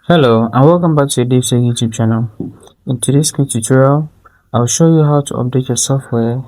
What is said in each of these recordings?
Hello and welcome back to the DaveTech YouTube channel. In today's quick tutorial, I'll show you how to update your software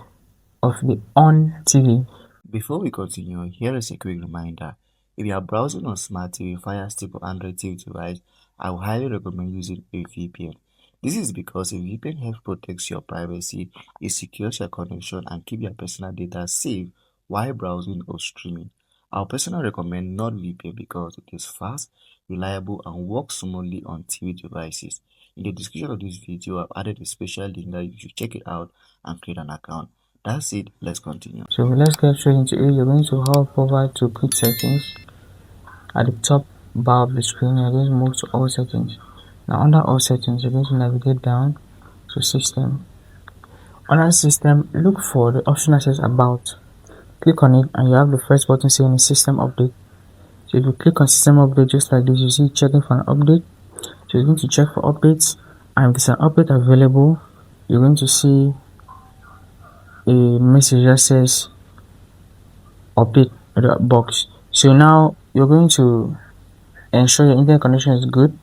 of the Onn TV. Before we continue, here is a quick reminder. If you are browsing on Smart TV, Fire Stick or Android TV device, I would highly recommend using a VPN. This is because a VPN helps protect your privacy, it secures your connection and keep your personal data safe while browsing or streaming. I personally recommend NordVPN because it is fast, reliable and works smoothly on TV devices. In the description of this video, I've added a special link that you should check it out and create an account. That's it, let's continue. So let's get straight into it. You're going to hover to quick settings. At the top bar of the screen, you're going to move to all settings. Now under all settings, you're going to navigate down to system. Under system, look for the option that says about. Click on it and you have the first button saying system update. So if you click on system update just like this, you see checking for an update. So you're going to check for updates, and if there's an update available, you're going to see a message that says update the box. So now you're going to ensure your internet connection is good.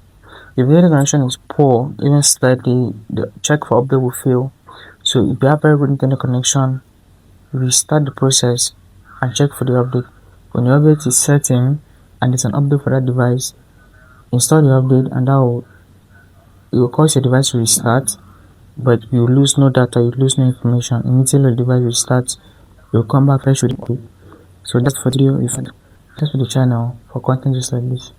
If the internet connection is poor, even slightly, the check for update will fail. So if you have very good internet connection, restart the process and check for the update. When the update is setting and it's an update for that device, install the update and it will cause your device to restart, but you lose no data, you lose no information. Immediately the device restarts, you'll come back fresh with the update. So that's for the video. If that's for the channel for content just like this.